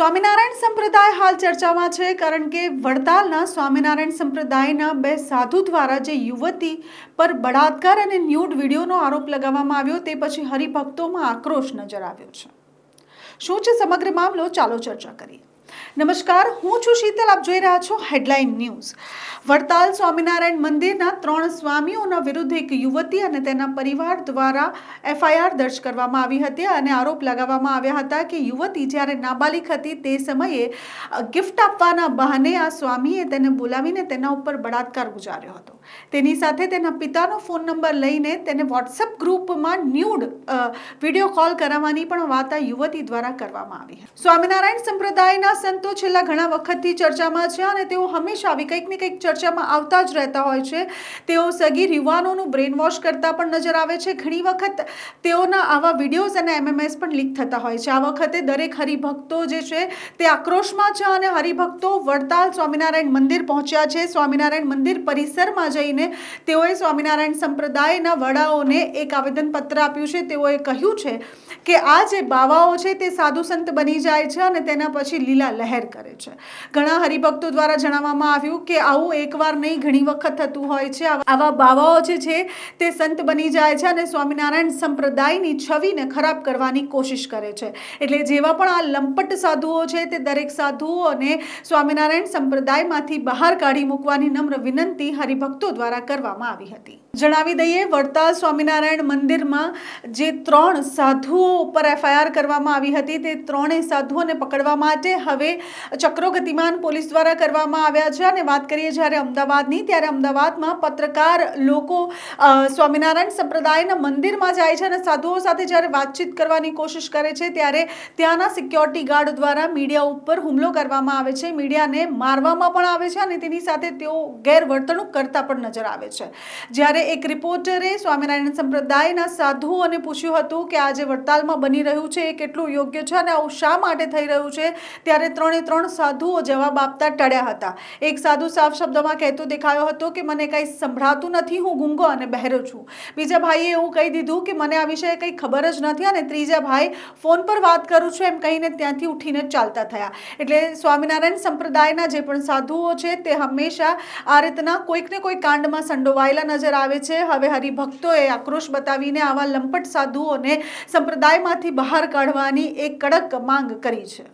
સ્વામિનારાયણ સંપ્રદાય હાલ ચર્ચામાં છે, કારણ કે વડતાલના સ્વામિનારાયણ સંપ્રદાયના બે સાધુ દ્વારા જે યુવતી પર બળાત્કાર અને ન્યૂડ વિડીયોનો આરોપ લગાવવામાં આવ્યો તે પછી હરિભક્તોમાં આક્રોશ નજર આવ્યો છે। શું છે સમગ્ર મામલો, ચાલો ચર્ચા કરીએ। નમસ્કાર, હું છું શીતલ, આપ જોઈ રહ્યા છો હેડલાઇન ન્યૂઝ। વડતાલ સ્વામિનારાયણ મંદિરના 3 સ્વામીઓના વિરુદ્ધ એક યુવતી અને તેના પરિવાર દ્વારા FIR દર્જ કરવામાં આવી હતી અને આરોપ લગાવવામાં આવ્યા હતા કે યુવતી જ્યારે નાબાલિગ હતી તે સમયે ગિફ્ટ આપવાના બહાને આ સ્વામીએ તેને બોલાવીને તેના ઉપર બળાત્કાર ગુજાર્યો હતો। તેની સાથે તેના પિતાનો ફોન નંબર લઈને તેને WhatsApp ગ્રુપમાં ન્યૂડ વિડીયો કોલ કરાવવાની પણ વાત આ યુવતી દ્વારા કરવામાં આવી હતી। સ્વામિનારાયણ સંપ્રદાયના સંતો છેલ્લા ઘણા વખતથી ચર્ચામાં છે અને તેઓ હંમેશા આવી કંઈક ને કંઈક ચર્ચામાં આવતા જ રહેતા હોય છે। તેઓ સગીર યુવાનોનું બ્રેન વોશ કરતા પણ નજર આવે છે। ઘણી વખત તેઓના આવા વિડીયોઝ અને MMS પણ લીક થતા હોય છે। આ વખતે દરેક હરિભક્તો જે છે તે આક્રોશમાં છે અને હરિભક્તો વડતાલ સ્વામિનારાયણ મંદિર પહોંચ્યા છે। સ્વામિનારાયણ મંદિર પરિસરમાં જઈને તેઓએ સ્વામિનારાયણ સંપ્રદાયના વડાઓને એક આવેદનપત્ર આપ્યું છે। તેઓએ કહ્યું છે કે આ જે બાવાઓ છે તે સાધુ સંત બની જાય છે અને તેના પછી લીલા લહેર કરે છે। ઘણા હરિભક્તો દ્વારા જણાવવામાં આવ્યું કે આવું એકવાર નહીં ઘણી વખત થતું હોય છે। આવા બાવાઓ જે છે તે સંત બની જાય છે અને સ્વામિનારાયણ સંપ્રદાયની છબીને ખરાબ કરવાની કોશિશ કરે છે। એટલે જેવા પણ આ લંપટ સાધુઓ છે તે દરેક સાધુઓને સ્વામિનારાયણ સંપ્રદાયમાંથી બહાર કાઢી મૂકવાની નમ્ર વિનંતી હરિભક્તો દ્વારા કરવામાં આવી હતી। જણાવી દઈએ, વડતાલ સ્વામિનારાયણ મંદિરમાં જે 3 સાધુઓ ઉપર FIR કરવામાં આવી હતી તે 3 સાધુઓને પકડવા માટે હવે ચક્રો ગતિમાન પોલીસ દ્વારા કરવામાં આવ્યા છે। અને વાત કરીએ જ્યારે અમદાવાદની, ત્યારે અમદાવાદમાં પત્રકાર લોકો સ્વામિનારાયણ સંપ્રદાયના મંદિરમાં જાય છે અને સાધુઓ સાથે જ્યારે વાતચીત કરવાની કોશિશ કરે છે ત્યારે ત્યાંના સિક્યોરિટી ગાર્ડ દ્વારા મીડિયા ઉપર હુમલો કરવામાં આવે છે। મીડિયાને મારવામાં પણ આવે છે અને તેની સાથે તેઓ ગેરવર્તણૂક કરતા પણ નજર આવે છે। જ્યારે એક રિપોર્ટરે સ્વામિનારાયણ સંપ્રદાયના સાધુઓને પૂછ્યું હતું કે આ જે વડતાલમાં બની રહ્યું છે એ કેટલું યોગ્ય છે અને આવું શા માટે થઈ રહ્યું છે, ત્યારે 3 સાધુઓ જવાબ આપતા ટળ્યા હતા। એક સાધુ સાફ શબ્દમાં કહેતો દેખાયો હતો કે મને કંઈ સંભળાતું નથી, હું ગુંગો અને બહેરો છું। બીજા ભાઈએ એવું કહી દીધું કે મને આ વિશે કંઈ ખબર જ નથી અને ત્રીજા ભાઈ ફોન પર વાત કરું છું એમ કહીને ત્યાંથી ઉઠીને ચાલતા થયા। એટલે સ્વામિનારાયણ સંપ્રદાયના જે પણ સાધુઓ છે તે હંમેશા આ રીતના કોઈક ને કોઈ કાંડમાં સંડોવાયેલા નજર આવે છે। હવે હરિભક્તોએ આક્રોશ બતાવીને આવા લંપટ સાધુઓને સંપ્રદાયમાંથી બહાર કાઢવાની એક કડક માંગ કરી છે।